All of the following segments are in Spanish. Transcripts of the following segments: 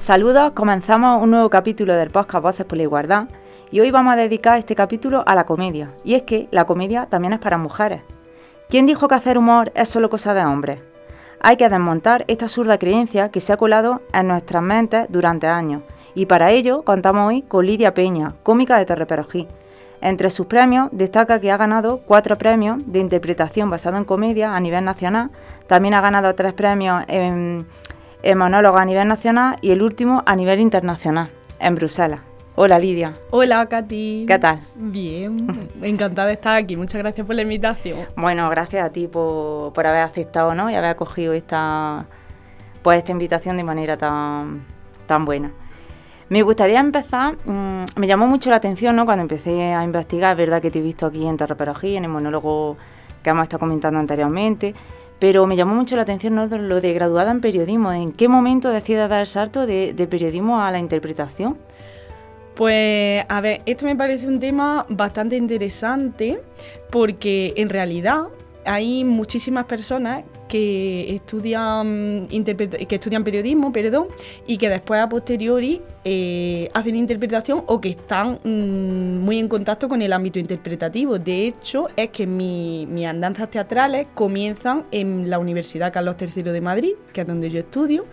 Saludos, comenzamos un nuevo capítulo del podcast Voces por la Igualdad y hoy vamos a dedicar este capítulo a la comedia. Y es que la comedia también es para mujeres. ¿Quién dijo que hacer humor es solo cosa de hombres? Hay que desmontar esta absurda creencia que se ha colado en nuestras mentes durante años. Y para ello contamos hoy con Lidia Peña, cómica de Torreperogí. Entre sus premios destaca que ha ganado 4 premios de interpretación basado en comedia a nivel nacional. También ha ganado 3 premios en monólogo a nivel nacional y el último a nivel internacional, en Bruselas. Hola, Lidia. Hola, Katy. ¿Qué tal? Bien, encantada de estar aquí. Muchas gracias por la invitación. Bueno, gracias a ti por haber aceptado, ¿no? Y haber acogido esta invitación de manera tan buena. Me gustaría empezar, me llamó mucho la atención, ¿no? Cuando empecé a investigar, es verdad que te he visto aquí en Torreperogí, en el monólogo que hemos estado comentando anteriormente, pero me llamó mucho la atención, ¿no?, lo de graduada en periodismo. ¿En qué momento decides dar el salto de periodismo a la interpretación? Pues, a ver, esto me parece un tema bastante interesante porque en realidad hay muchísimas personas que estudian periodismo, y que después a posteriori hacen interpretación o que están muy en contacto con el ámbito interpretativo. De hecho, es que mis andanzas teatrales comienzan en la Universidad Carlos III de Madrid, que es donde yo estudio,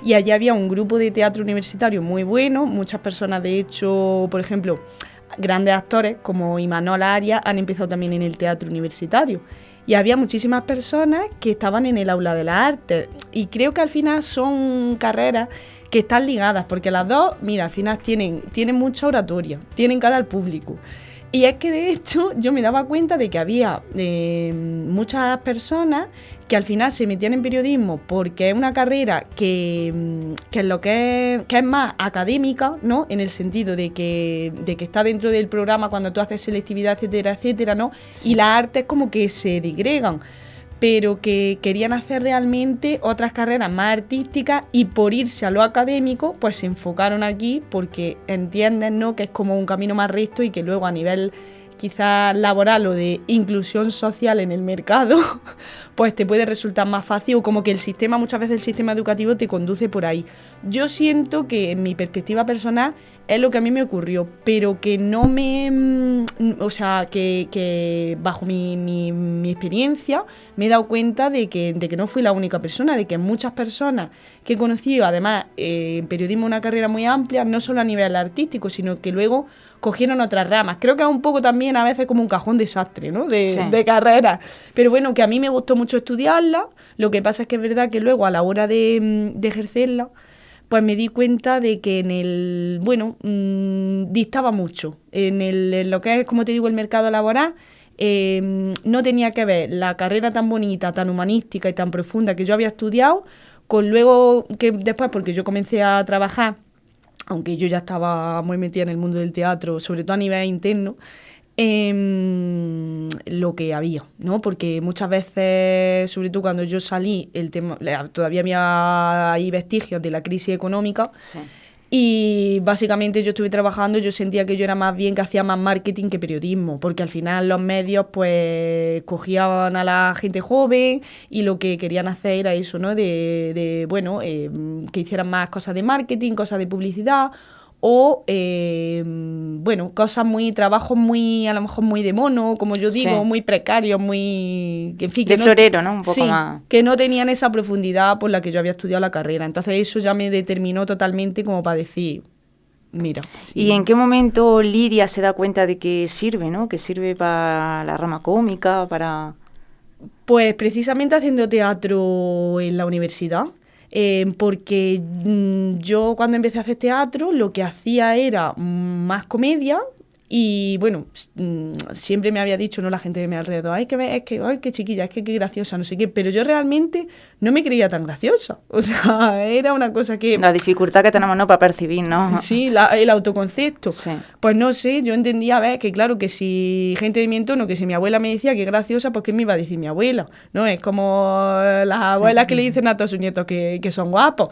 y allí había un grupo de teatro universitario muy bueno. Muchas personas, de hecho, por ejemplo, grandes actores como Imanol Arias han empezado también en el teatro universitario. Y había muchísimas personas que estaban en el aula de las artes. Y creo que al final son carreras que están ligadas, porque las dos, mira, al final tienen mucha oratoria, tienen cara al público. Y es que de hecho yo me daba cuenta de que había muchas personas que al final se metían en periodismo porque es una carrera que es lo que es más académica, ¿no? En el sentido de que está dentro del programa cuando tú haces selectividad, etcétera, etcétera, ¿no? Sí. Y las artes como que se digregan, pero que querían hacer realmente otras carreras más artísticas y por irse a lo académico, pues se enfocaron aquí porque entienden, ¿no?, que es como un camino más recto y que luego a nivel quizás laboral o de inclusión social en el mercado, pues te puede resultar más fácil, o como que muchas veces el sistema educativo te conduce por ahí. Yo siento que en mi perspectiva personal es lo que a mí me ocurrió, pero que no me... O sea, que bajo mi experiencia me he dado cuenta de que no fui la única persona, de que muchas personas que he conocido, además, en periodismo una carrera muy amplia, no solo a nivel artístico, sino que luego cogieron otras ramas. Creo que es un poco también a veces como un cajón desastre, ¿no?, de carreras. Pero bueno, que a mí me gustó mucho estudiarla. Lo que pasa es que es verdad que luego a la hora de ejercerla, pues me di cuenta de que distaba mucho. En lo que es, como te digo, el mercado laboral, no tenía que ver la carrera tan bonita, tan humanística y tan profunda que yo había estudiado, con luego que después, porque yo comencé a trabajar, aunque yo ya estaba muy metida en el mundo del teatro, sobre todo a nivel interno, lo que había, ¿no? Porque muchas veces, sobre todo cuando yo salí, el tema todavía había ahí vestigios de la crisis económica. Sí. Y básicamente yo estuve trabajando, yo sentía que yo era más bien que hacía más marketing que periodismo, porque al final los medios pues cogían a la gente joven y lo que querían hacer era eso, ¿no? Que hicieran más cosas de marketing, cosas de publicidad, o trabajos muy, a lo mejor muy de mono, como yo digo, sí, muy precarios, muy... En fin, de florero, ¿no? Un poco sí, más... que no tenían esa profundidad por la que yo había estudiado la carrera. Entonces eso ya me determinó totalmente como para decir, mira... Sí. ¿Y en qué momento Lidia se da cuenta de que sirve, ¿no? Que sirve para la rama cómica, para... Pues precisamente haciendo teatro en la universidad. Porque yo cuando empecé a hacer teatro lo que hacía era más comedia y bueno, siempre me había dicho, ¿no?, la gente de mi alrededor, ay, qué chiquilla, qué graciosa, no sé qué, pero yo realmente no me creía tan graciosa, o sea, era una cosa que... La dificultad que tenemos, ¿no?, para percibir, ¿no? Sí, el autoconcepto. Sí. Pues no sé, yo entendía, que claro, que si gente de mi entorno, que si mi abuela me decía que graciosa, pues ¿qué me iba a decir mi abuela? ¿No? Es como las abuelas, sí, que le dicen a todos sus nietos que son guapos.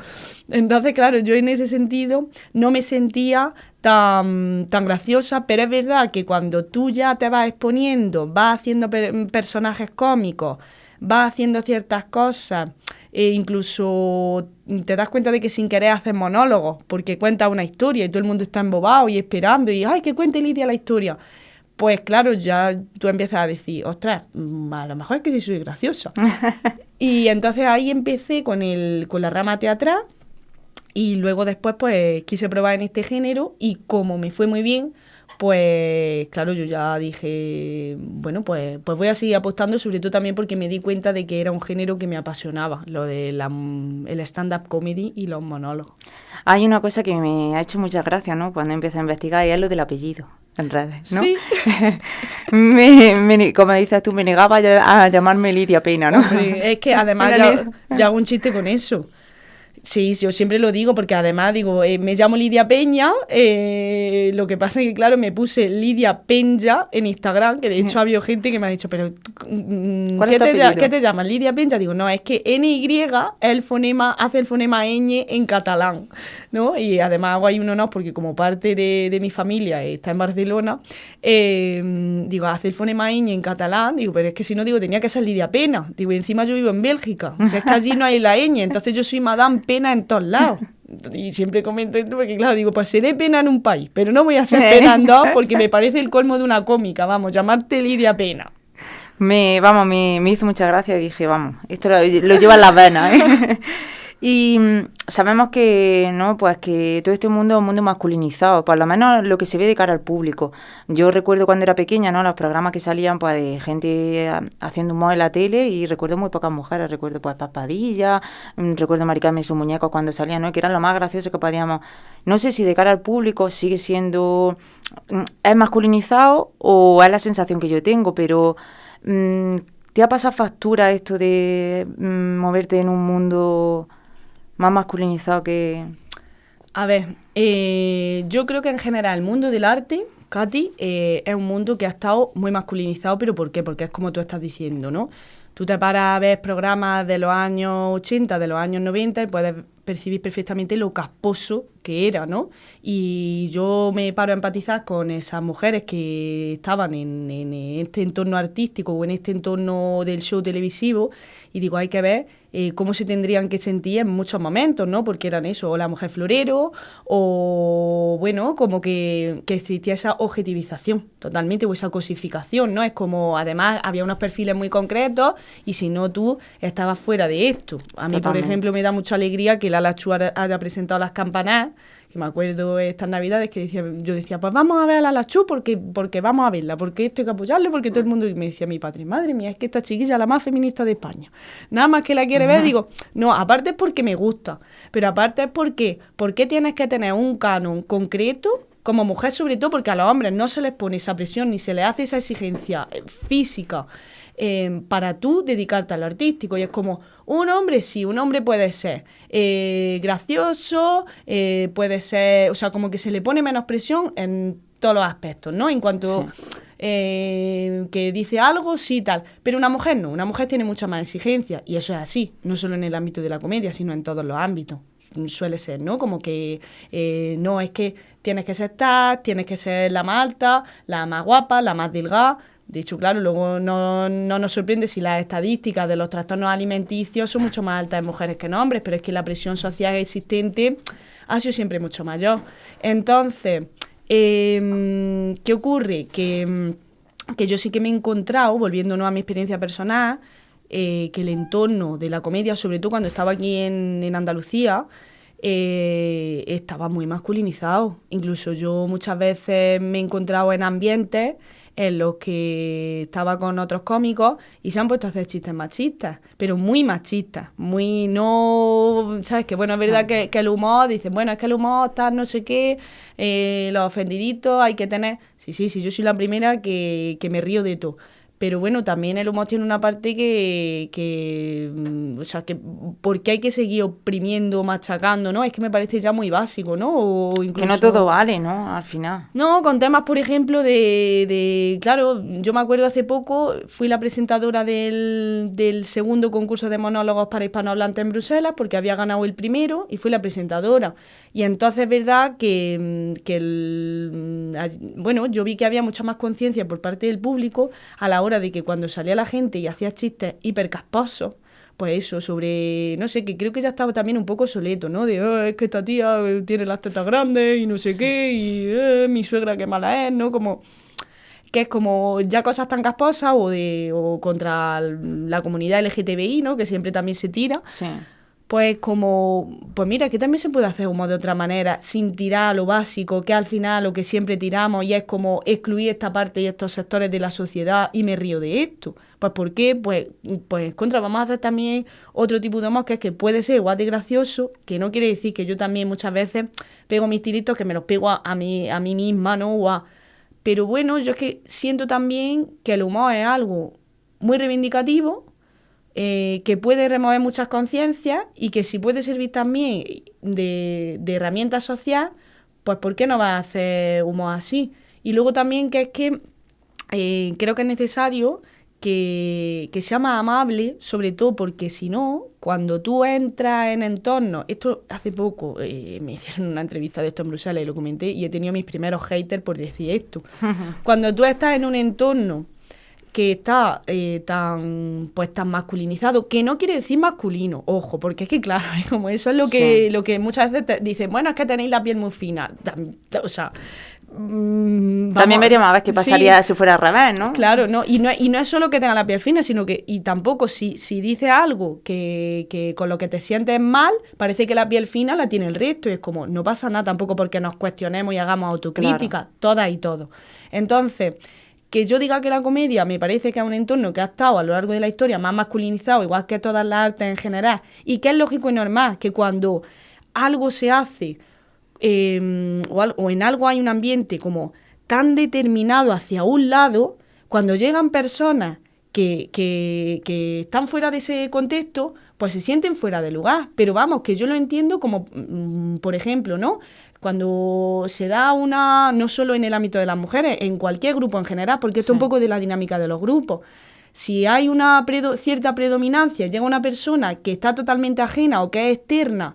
Entonces, claro, yo en ese sentido no me sentía tan graciosa, pero es verdad que cuando tú ya te vas exponiendo, vas haciendo personajes cómicos, vas haciendo ciertas cosas, incluso te das cuenta de que sin querer haces monólogos, porque cuentas una historia y todo el mundo está embobado y esperando y ¡ay, que cuente Lidia la historia! Pues claro, ya tú empiezas a decir, ostras, a lo mejor es que sí soy graciosa. Y entonces ahí empecé con la rama teatral y luego después pues quise probar en este género y como me fue muy bien, pues claro, yo ya dije, bueno, pues voy a seguir apostando, sobre todo también porque me di cuenta de que era un género que me apasionaba, lo de el stand-up comedy y los monólogos. Hay una cosa que me ha hecho mucha gracia, ¿no? Cuando empecé a investigar, y es lo del apellido en redes, ¿no? Sí. Como dices tú, me negaba a llamarme Lidia Pena, ¿no? Hombre, es que además ya hago un chiste con eso. Sí, yo siempre lo digo porque además digo, me llamo Lidia Peña, lo que pasa es que claro, me puse Lidia Penja en Instagram, que de hecho ha habido gente que me ha dicho, pero ¿qué te llamas? Lidia Penja. Digo, no, es que NY es el fonema, hace el fonema ñ en catalán, ¿no? Y además hago ahí un honor porque como parte de mi familia está en Barcelona, digo, hace el fonema ñ en catalán, digo, pero es que si no, digo, tenía que ser Lidia Pena, digo, y encima yo vivo en Bélgica, que es que allí no hay la ñ, entonces yo soy Madame Pena en todos lados. Y siempre comento esto porque, claro, digo, pues seré Pena en un país, pero no voy a ser Pena en dos porque me parece el colmo de una cómica, vamos, llamarte Lidia Pena. Me hizo mucha gracia y dije, vamos, esto lo lleva en las venas, ¿eh? Y sabemos que, ¿no? Pues que todo este mundo es un mundo masculinizado, por lo menos lo que se ve de cara al público. Yo recuerdo cuando era pequeña, ¿no? Los programas que salían pues de gente haciendo humor en la tele y recuerdo muy pocas mujeres, recuerdo pues Paspadilla, recuerdo Mari Carmen y sus muñecos cuando salían, ¿no? Que eran lo más gracioso que podíamos. No sé si de cara al público sigue siendo, es masculinizado o es la sensación que yo tengo, pero ¿te ha pasado factura esto de moverte en un mundo más masculinizado que...? A ver, yo creo que en general el mundo del arte, Katy, es un mundo que ha estado muy masculinizado, pero ¿por qué? Porque es como tú estás diciendo, ¿no? Tú te paras a ver programas de los años 80, de los años 90 y puedes percibir perfectamente lo casposo que era, ¿no? Y yo me paro a empatizar con esas mujeres que estaban en este entorno artístico o en este entorno del show televisivo y digo, hay que ver cómo se tendrían que sentir en muchos momentos, ¿no? Porque eran eso, o la mujer florero, o bueno, como que existía esa objetivización totalmente, o esa cosificación, ¿no? Es como, además, había unos perfiles muy concretos, y si no, tú estabas fuera de esto. A mí, por ejemplo, me da mucha alegría que Lala Chua haya presentado Las Campanadas, que me acuerdo estas navidades que yo decía, pues vamos a ver a Lala Chua porque vamos a verla, porque esto hay que apoyarle, porque todo el mundo, y me decía mi padre, madre mía, es que esta chiquilla es la más feminista de España. Nada más que la quiere ver, digo, no, aparte es porque me gusta, pero aparte es porque, ¿por qué tienes que tener un canon concreto? Como mujer, sobre todo, porque a los hombres no se les pone esa presión ni se les hace esa exigencia física para tú dedicarte a lo artístico. Y es como, un hombre sí, un hombre puede ser gracioso, puede ser, o sea, como que se le pone menos presión en todos los aspectos, ¿no? En cuanto que dice algo, sí, tal. Pero una mujer no, una mujer tiene mucha más exigencia. Y eso es así, no solo en el ámbito de la comedia, sino en todos los ámbitos. Suele ser, ¿no? Como que no, es que tienes que ser tal, tienes que ser la más alta, la más guapa, la más delgada. De hecho, claro, luego no nos sorprende si las estadísticas de los trastornos alimenticios son mucho más altas en mujeres que en hombres, pero es que la presión social existente ha sido siempre mucho mayor. Entonces, ¿qué ocurre? Que yo sí que me he encontrado, volviéndonos a mi experiencia personal, que el entorno de la comedia, sobre todo cuando estaba aquí en Andalucía, estaba muy masculinizado. Incluso yo muchas veces me he encontrado en ambientes en los que estaba con otros cómicos y se han puesto a hacer chistes machistas, pero muy machistas, muy no... ¿Sabes? Que bueno, es verdad que el humor, dicen, bueno, es que el humor está no sé qué, los ofendiditos hay que tener... Sí, yo soy la primera que me río de todo. Pero bueno, también el humor tiene una parte o sea, que ¿por qué hay que seguir oprimiendo, machacando, no? Es que me parece ya muy básico, ¿no? O incluso... Que no todo vale, ¿no? Al final. No, con temas, por ejemplo, claro, yo me acuerdo hace poco, fui la presentadora del segundo concurso de monólogos para hispanohablantes en Bruselas, porque había ganado el primero, y fui la presentadora. Y entonces es verdad bueno, yo vi que había mucha más conciencia por parte del público a la hora de que cuando salía la gente y hacía chistes hipercasposos, pues eso, sobre, no sé, que creo que ya estaba también un poco soleto, ¿no? De, es que esta tía tiene las tetas grandes y no sé qué, y mi suegra qué mala es, ¿no? Como que es como ya cosas tan casposas o contra la comunidad LGTBI, ¿no? Que siempre también se tira. Sí. Pues como, pues mira, que también se puede hacer humor de otra manera, sin tirar a lo básico, que al final lo que siempre tiramos y es como excluir esta parte y estos sectores de la sociedad y me río de esto. Pues ¿por qué? Pues contra, vamos a hacer también otro tipo de humor que es que puede ser igual de gracioso, que no quiere decir que yo también muchas veces pego mis tiritos, que me los pego a mí misma, ¿no? Pero bueno, yo es que siento también que el humor es algo muy reivindicativo, que puede remover muchas conciencias y que si puede servir también de herramienta social, pues ¿por qué no va a hacer humor así? Y luego también que es que creo que es necesario que sea más amable, sobre todo porque si no, cuando tú entras en entornos, esto hace poco me hicieron una entrevista de esto en Bruselas y lo comenté y he tenido mis primeros haters por decir esto. Cuando tú estás en un entorno que está tan masculinizado, que no quiere decir masculino, ojo, porque es que claro, es como eso es lo que muchas veces te dicen, bueno, es que tenéis la piel muy fina, o sea, también veríamos a ver qué pasaría si fuera al revés, ¿no? Claro, no, y no es solo que tenga la piel fina, sino que, y tampoco si dices algo que con lo que te sientes mal, parece que la piel fina la tiene el resto, y es como, no pasa nada tampoco porque nos cuestionemos y hagamos autocrítica, todas y todos. Entonces, que yo diga que la comedia me parece que es un entorno que ha estado a lo largo de la historia más masculinizado, igual que todas las artes en general, y que es lógico y normal que cuando algo se hace o en algo hay un ambiente como tan determinado hacia un lado, cuando llegan personas que están fuera de ese contexto, pues se sienten fuera de lugar. Pero vamos, que yo lo entiendo como, por ejemplo, ¿no? Cuando se da no solo en el ámbito de las mujeres, en cualquier grupo en general, porque esto es un poco de la dinámica de los grupos. Si hay una cierta predominancia, llega una persona que está totalmente ajena o que es externa,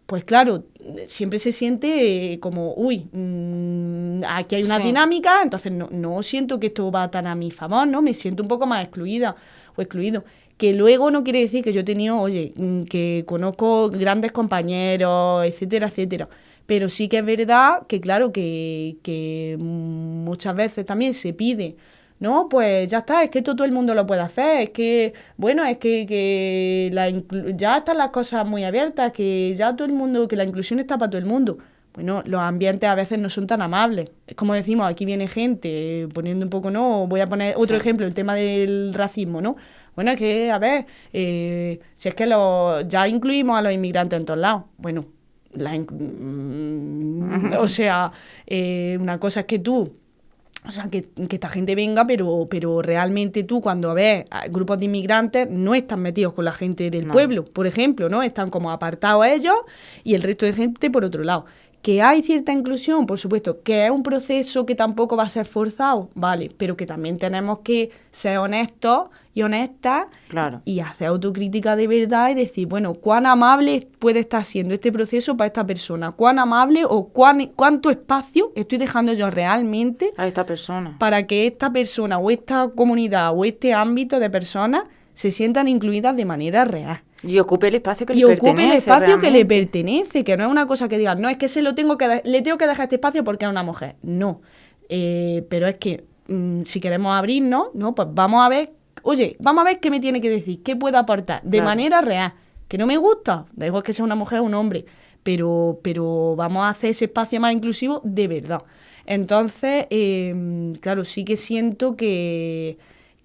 pues claro, siempre se siente como, uy, aquí hay una dinámica, entonces no siento que esto va tan a mi favor, ¿no? Me siento un poco más excluida o excluido. Que luego no quiere decir que yo he tenido, que conozco grandes compañeros, etcétera, etcétera. Pero sí que es verdad que, claro, que muchas veces también se pide, no, pues ya está, es que esto todo el mundo lo puede hacer, es que, bueno, es que ya están las cosas muy abiertas, que ya todo el mundo, que la inclusión está para todo el mundo. Bueno, los ambientes a veces no son tan amables. Es como decimos, aquí viene gente, poniendo un poco, ¿no? Voy a poner otro ejemplo, el tema del racismo, ¿no? Bueno, es que, a ver, si es que ya incluimos a los inmigrantes en todos lados. Bueno, o sea, una cosa es que tú, o sea, que esta gente venga, pero realmente tú cuando ves grupos de inmigrantes no están metidos con la gente del pueblo, por ejemplo, ¿no? Están como apartados ellos y el resto de gente por otro lado. Que hay cierta inclusión, por supuesto, que es un proceso que tampoco va a ser forzado, vale, pero que también tenemos que ser honestos y honestas y hacer autocrítica de verdad y decir, bueno, cuán amable puede estar siendo este proceso para esta persona, cuán amable o cuánto espacio estoy dejando yo realmente a esta persona para que esta persona o esta comunidad o este ámbito de personas se sientan incluidas de manera real. Y ocupe el espacio que le pertenece. Y ocupe el espacio que le pertenece, que no es una cosa que digan, no, es que le tengo que dejar este espacio porque es una mujer. No. Pero es que si queremos abrirnos, ¿no? Pues vamos a ver qué me tiene que decir, qué puedo aportar, de manera real. Que no me gusta, da igual que sea una mujer o un hombre, pero vamos a hacer ese espacio más inclusivo de verdad. Entonces, claro, sí que siento que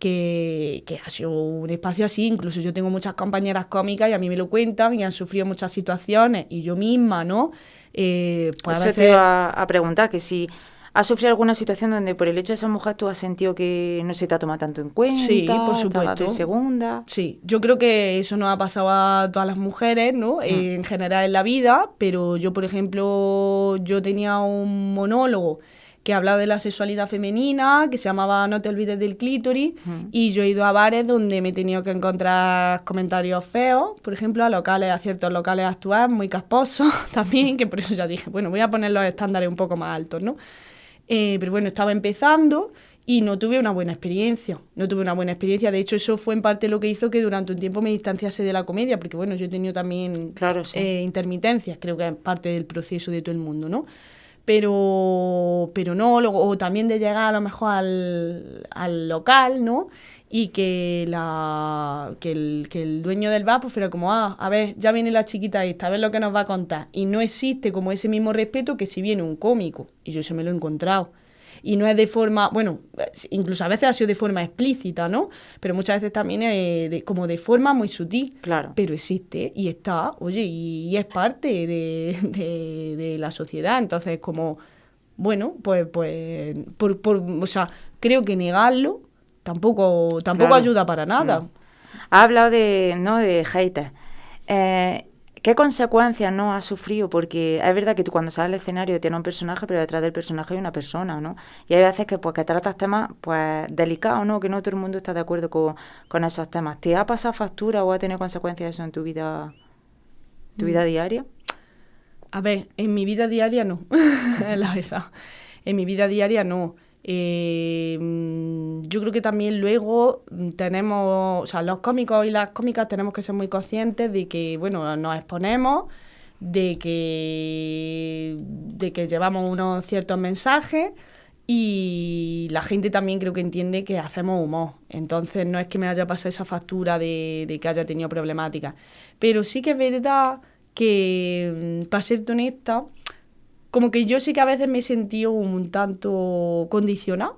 ha sido un espacio así. Incluso yo tengo muchas compañeras cómicas y a mí me lo cuentan y han sufrido muchas situaciones y yo misma, ¿no? Pues eso te iba a preguntar, que si has sufrido alguna situación donde por el hecho de ser mujer tú has sentido que no se te ha tomado tanto en cuenta. Sí, por supuesto. De segunda. Sí, yo creo que eso nos ha pasado a todas las mujeres, ¿no? En general en la vida, pero yo, por ejemplo, yo tenía un monólogo que hablaba de la sexualidad femenina, que se llamaba No te olvides del clítoris, y yo he ido a bares donde me he tenido que encontrar comentarios feos, por ejemplo, a ciertos locales a actuar, muy casposos también, que por eso ya dije, bueno, voy a poner los estándares un poco más altos, ¿no? Pero bueno, estaba empezando y no tuve una buena experiencia. De hecho, eso fue en parte lo que hizo que durante un tiempo me distanciase de la comedia, porque bueno, yo he tenido también Claro, sí. intermitencias, creo que es parte del proceso de todo el mundo, ¿no? Pero no, luego, o también de llegar a lo mejor al local, ¿no? Y que el dueño del bar pues fuera como, a ver, ya viene la chiquita esta, a ver lo que nos va a contar. Y no existe como ese mismo respeto que si viene un cómico, y yo eso me lo he encontrado. Y no es de forma, bueno, incluso a veces ha sido de forma explícita, ¿no? Pero muchas veces también es como de forma muy sutil. Claro. Pero existe y está, oye, y es parte de la sociedad. Entonces, como, bueno, pues o sea, creo que negarlo tampoco Claro. ayuda para nada. No. Ha hablado de haters. ¿Qué consecuencias no has sufrido? Porque es verdad que tú cuando sales al escenario tienes un personaje, pero detrás del personaje hay una persona, ¿no? Y hay veces que tratas temas pues delicados, ¿no? Que no todo el mundo está de acuerdo con esos temas. ¿Te ha pasado factura o ha tenido consecuencias eso en tu vida diaria? A ver, en mi vida diaria no, la verdad. En mi vida diaria no. Yo creo que también luego tenemos, o sea, los cómicos y las cómicas tenemos que ser muy conscientes de que, bueno, nos exponemos, de que llevamos unos ciertos mensajes y la gente también creo que entiende que hacemos humor. Entonces no es que me haya pasado esa factura de que haya tenido problemáticas. Pero sí que es verdad que, para serte honesta, como que yo sí que a veces me he sentido un tanto condicionada,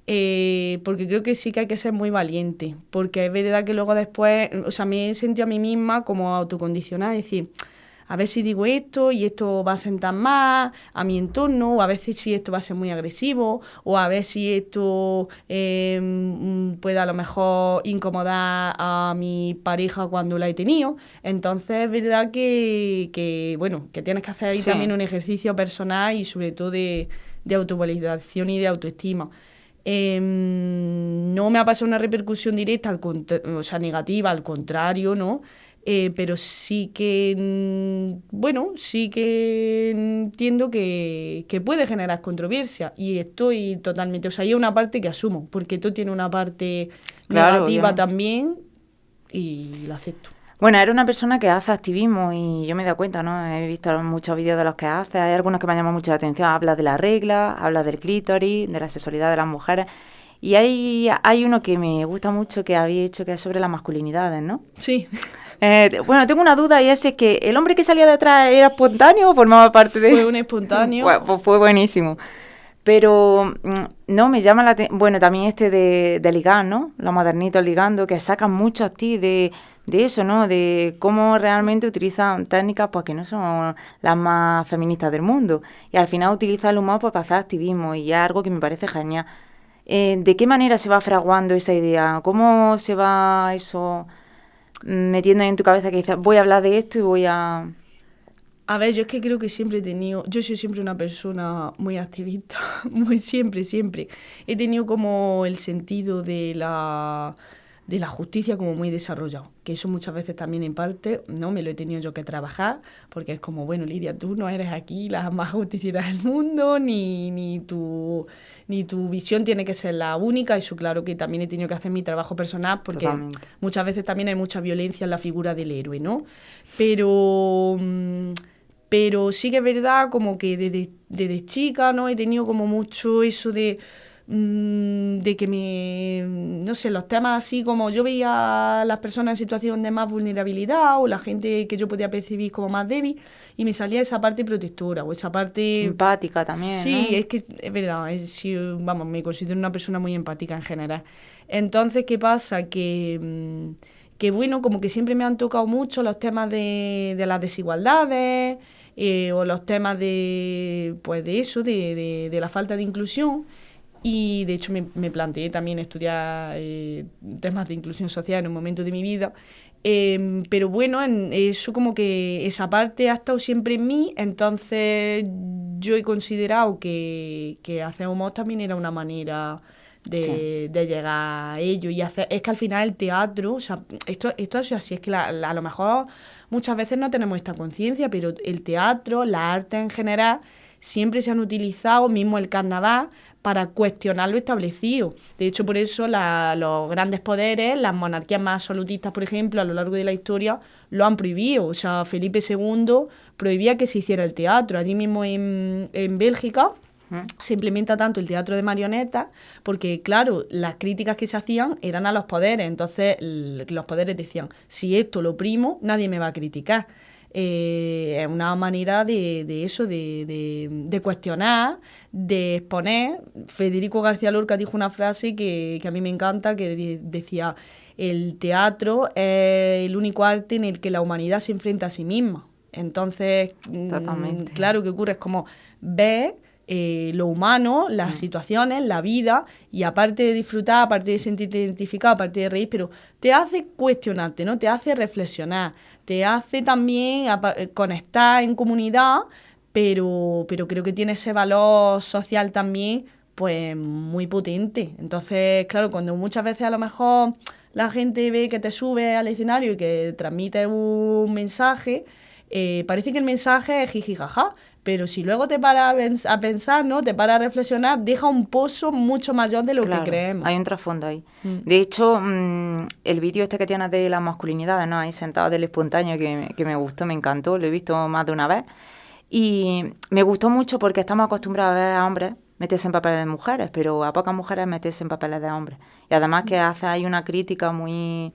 porque creo que sí que hay que ser muy valiente, porque es verdad que luego después, o sea, me he sentido a mí misma como autocondicionada, es decir, a ver si digo esto y esto va a sentar más a mi entorno, o a veces si esto va a ser muy agresivo, o a ver si esto puede a lo mejor incomodar a mi pareja cuando la he tenido. Entonces es verdad que bueno, que tienes que hacer ahí también un ejercicio personal y sobre todo de autovalidación y de autoestima. No me ha pasado una repercusión directa, o sea, negativa, al contrario, ¿no? Pero sí que, bueno, sí que entiendo que puede generar controversia y estoy totalmente, o sea, hay una parte que asumo, porque tú tienes una parte negativa obviamente también y la acepto. Bueno, eres una persona que hace activismo y yo me he dado cuenta, ¿no? He visto muchos vídeos de los que haces, hay algunos que me han llamado mucho la atención, hablas de la regla, hablas del clítoris, de la sexualidad de las mujeres. Y hay uno que me gusta mucho que había hecho, que es sobre las masculinidades, ¿no? Sí. Bueno, tengo una duda y es que ¿el hombre que salía de atrás era espontáneo o formaba parte de...? Fue un espontáneo. Bueno, pues fue buenísimo. Pero no, me llama la atención... Bueno, también de ligar, ¿no? Los modernitos ligando, que sacan mucho a ti de eso, ¿no? De cómo realmente utilizan técnicas pues que no son las más feministas del mundo. Y al final utilizan el humor pues, para hacer activismo y es algo que me parece genial. ¿De qué manera se va fraguando esa idea? ¿Cómo se va eso metiendo en tu cabeza que dices, voy a hablar de esto y voy a...? A ver, yo es que creo que yo soy siempre una persona muy activista, muy siempre. He tenido como el sentido de la justicia como muy desarrollado, que eso muchas veces también en parte, ¿no? Me lo he tenido yo que trabajar, porque es como, bueno, Lidia, tú no eres aquí la más justiciera del mundo, ni tu visión tiene que ser la única, eso claro que también he tenido que hacer mi trabajo personal, porque totalmente. Muchas veces también hay mucha violencia en la figura del héroe, ¿no? Pero sí que es verdad como que desde chica, ¿no? He tenido como mucho eso de que no sé, los temas así como yo veía a las personas en situación de más vulnerabilidad o la gente que yo podía percibir como más débil y me salía esa parte protectora o esa parte... empática también, sí, ¿no? es que es verdad, vamos, me considero una persona muy empática en general. Entonces, ¿qué pasa? Que bueno, como que siempre me han tocado mucho los temas de las desigualdades o los temas de eso, de la falta de inclusión. Y de hecho me planteé también estudiar temas de inclusión social en un momento de mi vida. Pero bueno, eso como que esa parte ha estado siempre en mí, entonces yo he considerado que hacer humor también era una manera de llegar a ello y hacer... Es que al final el teatro, o sea, esto es así, es que a lo mejor muchas veces no tenemos esta conciencia, pero el teatro, la arte en general, siempre se han utilizado, mismo el carnaval, para cuestionar lo establecido. De hecho, por eso los grandes poderes, las monarquías más absolutistas, por ejemplo, a lo largo de la historia, lo han prohibido. O sea, Felipe II prohibía que se hiciera el teatro. Allí mismo en Bélgica se implementa tanto el teatro de marionetas porque, claro, las críticas que se hacían eran a los poderes. Entonces, los poderes decían, si esto lo oprimo, nadie me va a criticar. Es una manera de eso, de cuestionar, de exponer. Federico García Lorca dijo una frase que a mí me encanta, que decía, el teatro es el único arte en el que la humanidad se enfrenta a sí misma. Entonces, claro, ¿qué ocurre? Es como ver lo humano, las situaciones, la vida, y aparte de disfrutar, aparte de sentirte identificado, aparte de reír, pero te hace cuestionarte, ¿no? Te hace reflexionar, te hace también conectar en comunidad, pero creo que tiene ese valor social también, pues muy potente. Entonces, claro, cuando muchas veces a lo mejor la gente ve que te subes al escenario y que transmites un mensaje, parece que el mensaje es jiji jaja, pero si luego te paras a pensar, ¿no? Te paras a reflexionar, deja un pozo mucho mayor de lo que creemos. Hay un trasfondo ahí. De hecho, el vídeo este que tienes de las masculinidades, ¿no? Ahí sentado del espontáneo, que me gustó, me encantó, lo he visto más de una vez. Y me gustó mucho porque estamos acostumbrados a ver a hombres meterse en papeles de mujeres, pero a pocas mujeres meterse en papeles de hombres. Y además que hace ahí una crítica muy...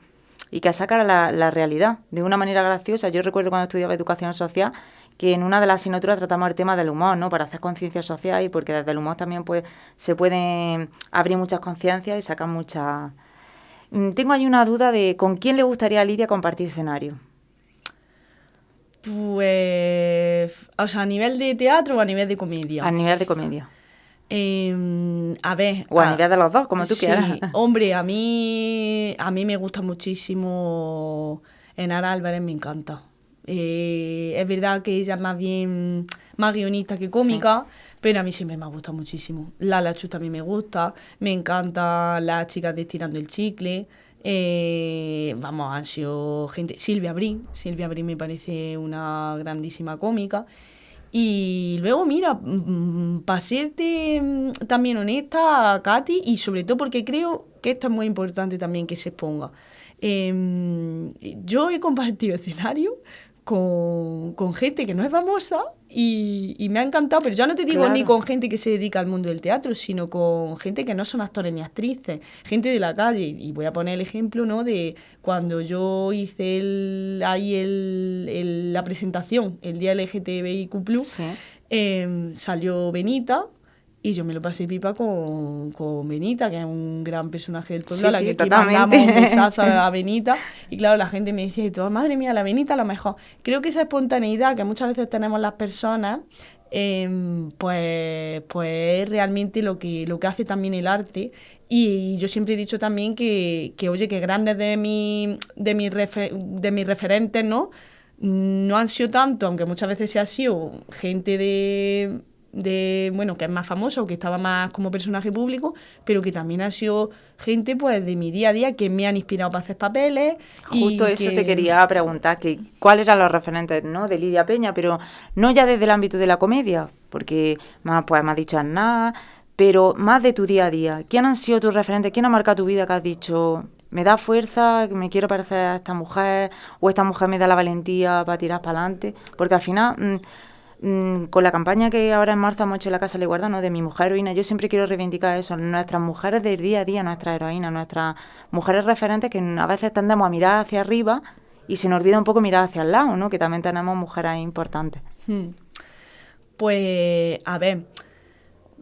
y que saca la realidad de una manera graciosa. Yo recuerdo cuando estudiaba educación social que en una de las asignaturas tratamos el tema del humor, ¿no? Para hacer conciencia social y porque desde el humor también pues se pueden abrir muchas conciencias y sacar muchas... Tengo ahí una duda de ¿con quién le gustaría a Lidia compartir escenario? Pues... O sea, ¿a nivel de teatro o a nivel de comedia? A nivel de comedia. A ver... O a nivel de los dos, como tú quieras. Hombre, a mí me gusta muchísimo Enara Álvarez, me encanta. Es verdad que ella es más guionista que cómica, pero a mí siempre me ha gustado muchísimo. Lala Chus también me gusta, me encanta las chicas de Estirando el Chicle. Vamos, han sido gente... Silvia Brin me parece una grandísima cómica. Y luego, mira, para serte también honesta, Katy, y sobre todo porque creo que esto es muy importante también que se exponga. Yo he compartido escenario con gente que no es famosa y me ha encantado, pero ya no te digo ni con gente que se dedica al mundo del teatro, sino con gente que no son actores ni actrices, gente de la calle. Y voy a poner el ejemplo, ¿no? De cuando yo hice la presentación, el día LGTBIQ+, salió Benita. Y yo me lo pasé pipa con Benita, que es un gran personaje del pueblo, a la que aquí mandamos un besazo a Benita. Y claro, la gente me decía, madre mía, la Benita a lo mejor. Creo que esa espontaneidad que muchas veces tenemos las personas, pues es realmente lo que hace también el arte. Y yo siempre he dicho también que oye, que grandes de mis referentes, ¿no? No han sido tanto, aunque muchas veces se ha sido gente bueno, que es más famosa o que estaba más como personaje público, pero que también ha sido gente pues de mi día a día que me han inspirado para hacer papeles. Justo eso te quería preguntar, que cuáles eran los referentes, ¿no? De Lidia Peña, pero no ya desde el ámbito de la comedia, porque me has dicho nada, pero más de tu día a día. ¿Quién han sido tus referentes? ¿Quién ha marcado tu vida que has dicho, me da fuerza, me quiero parecer a esta mujer, o esta mujer me da la valentía para tirar para adelante? Porque al final... con la campaña que ahora en marzo hemos hecho en la Casa de la Igualdad, ¿no? De mi mujer heroína, yo siempre quiero reivindicar eso, nuestras mujeres del día a día, nuestras heroínas, nuestras mujeres referentes, que a veces tendemos a mirar hacia arriba y se nos olvida un poco mirar hacia el lado, ¿no? Que también tenemos mujeres importantes. Pues, a ver,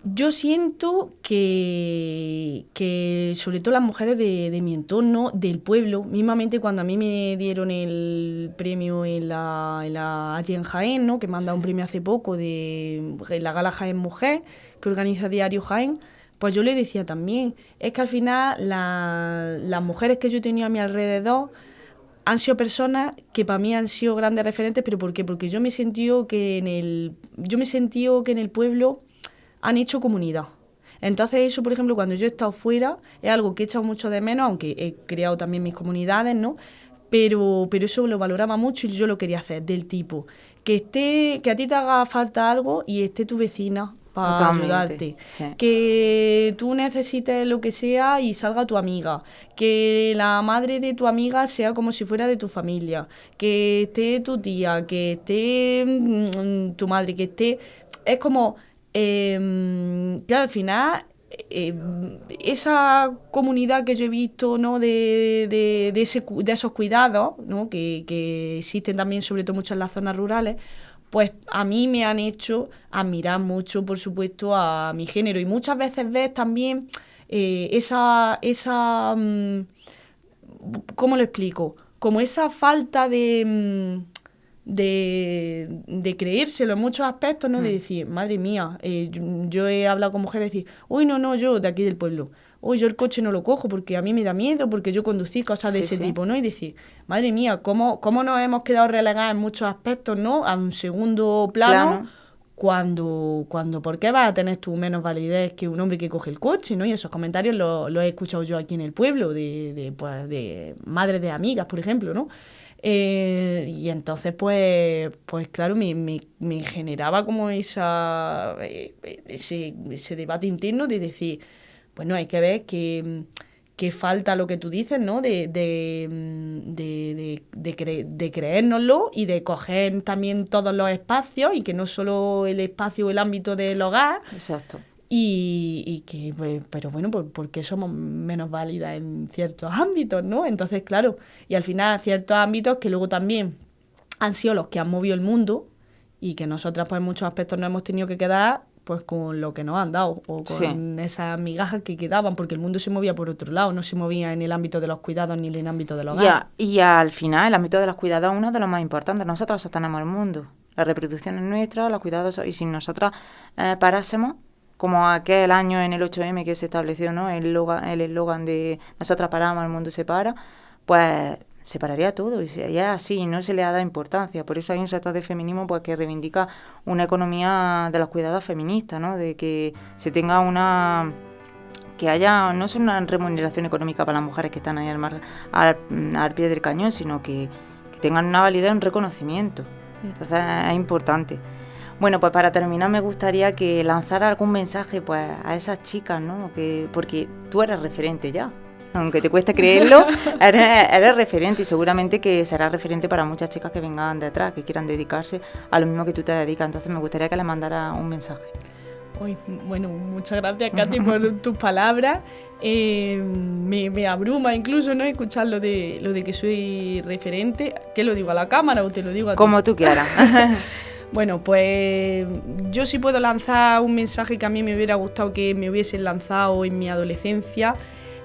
yo siento que sobre todo las mujeres de mi entorno, del pueblo, mismamente cuando a mí me dieron el premio en la Allí en Jaén, ¿no? Que me han dado un premio hace poco de la Gala Jaén Mujer, que organiza Diario Jaén, pues yo le decía también, es que al final las mujeres que yo he tenido a mi alrededor han sido personas que para mí han sido grandes referentes, pero ¿por qué? Porque yo me he sentido que en el pueblo han hecho comunidad. Entonces eso, por ejemplo, cuando yo he estado fuera, es algo que he echado mucho de menos, aunque he creado también mis comunidades, ¿no? Pero eso lo valoraba mucho y yo lo quería hacer, del tipo, que a ti te haga falta algo y esté tu vecina para ayudarte. Sí. Que tú necesites lo que sea y salga tu amiga. Que la madre de tu amiga sea como si fuera de tu familia. Que esté tu tía, que esté tu madre, que esté... Es como... claro, al final... esa comunidad que yo he visto, ¿no? de esos cuidados, ¿no? que existen también sobre todo mucho en las zonas rurales, pues a mí me han hecho admirar mucho, por supuesto, a mi género. Y muchas veces ves también ¿cómo lo explico? Como esa falta de creérselo en muchos aspectos, ¿no? De decir, madre mía, yo he hablado con mujeres y decir, uy, no, yo de aquí del pueblo, uy, yo el coche no lo cojo porque a mí me da miedo, porque yo conducí cosas de ese tipo, ¿no? Y decir, madre mía, ¿cómo nos hemos quedado relegadas en muchos aspectos, ¿no? A un segundo plano. Cuando, ¿por qué vas a tener tú menos validez que un hombre que coge el coche, ¿no? Y esos comentarios los he escuchado yo aquí en el pueblo, de madres de amigas, por ejemplo, ¿no? Y entonces, pues claro, me generaba como ese debate interno de decir, bueno, hay que ver que falta lo que tú dices, ¿no? De creérnoslo y de coger también todos los espacios y que no solo el espacio o el ámbito del hogar. Exacto. Y que, pues, pero bueno, porque somos menos válidas en ciertos ámbitos, ¿no? Entonces, claro, y al final ciertos ámbitos que luego también han sido los que han movido el mundo y que nosotras, pues, en muchos aspectos nos hemos tenido que quedar pues con lo que nos han dado o con esas migajas que quedaban, porque el mundo se movía por otro lado, no se movía en el ámbito de los cuidados ni en el ámbito del hogar. Y al final el ámbito de los cuidados es uno de los más importantes. Nosotros sostenemos el mundo, la reproducción es nuestra, los cuidados, y si nosotras parásemos, como aquel año en el 8M que se estableció, ¿no? El eslogan de nosotras paramos, el mundo se para, pues se pararía todo, y es así, no se le ha dado importancia. Por eso hay un sector de feminismo pues que reivindica una economía de los cuidados feministas, ¿no? De que se tenga que haya no solo una remuneración económica para las mujeres que están ahí al pie del cañón, sino que tengan una validez, un reconocimiento. Entonces es importante. Bueno, pues para terminar me gustaría que lanzara algún mensaje pues a esas chicas, ¿no? Porque tú eres referente ya. Aunque te cueste creerlo, eres referente, y seguramente que serás referente para muchas chicas que vengan detrás, que quieran dedicarse a lo mismo que tú te dedicas. Entonces me gustaría que le mandara un mensaje. Bueno, muchas gracias, Katy, por tus palabras. Me abruma incluso, ¿no? Escuchar lo de que soy referente. ¿Qué lo digo a la cámara o te lo digo a ti? Como tú quieras. Bueno, pues yo sí puedo lanzar un mensaje que a mí me hubiera gustado que me hubiesen lanzado en mi adolescencia.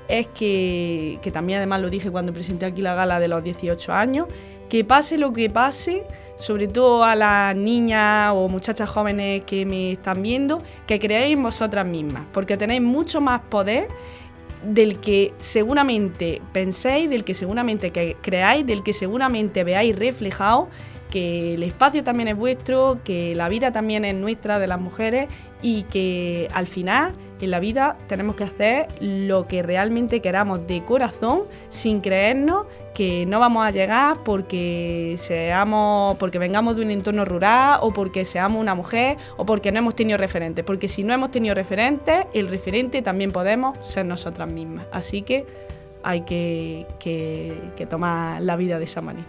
Es que también además lo dije cuando presenté aquí la gala de los 18 años, que pase lo que pase, sobre todo a las niñas o muchachas jóvenes que me están viendo, que creáis en vosotras mismas, porque tenéis mucho más poder del que seguramente penséis, del que seguramente creáis, del que seguramente veáis reflejado, que el espacio también es vuestro, que la vida también es nuestra, de las mujeres, y que al final en la vida tenemos que hacer lo que realmente queramos de corazón, sin creernos que no vamos a llegar porque vengamos de un entorno rural o porque seamos una mujer o porque no hemos tenido referentes, porque si no hemos tenido referentes, el referente también podemos ser nosotras mismas. Así que hay que tomar la vida de esa manera.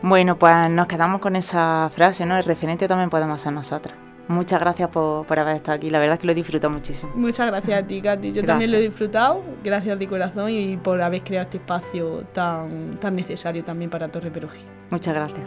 Bueno, pues nos quedamos con esa frase, ¿no? El referente también podemos ser nosotras. Muchas gracias por haber estado aquí, la verdad es que lo he disfrutado muchísimo. Muchas gracias a ti, Katy, yo también lo he disfrutado, gracias de corazón y por haber creado este espacio tan necesario también para Torre Perugia. Muchas gracias.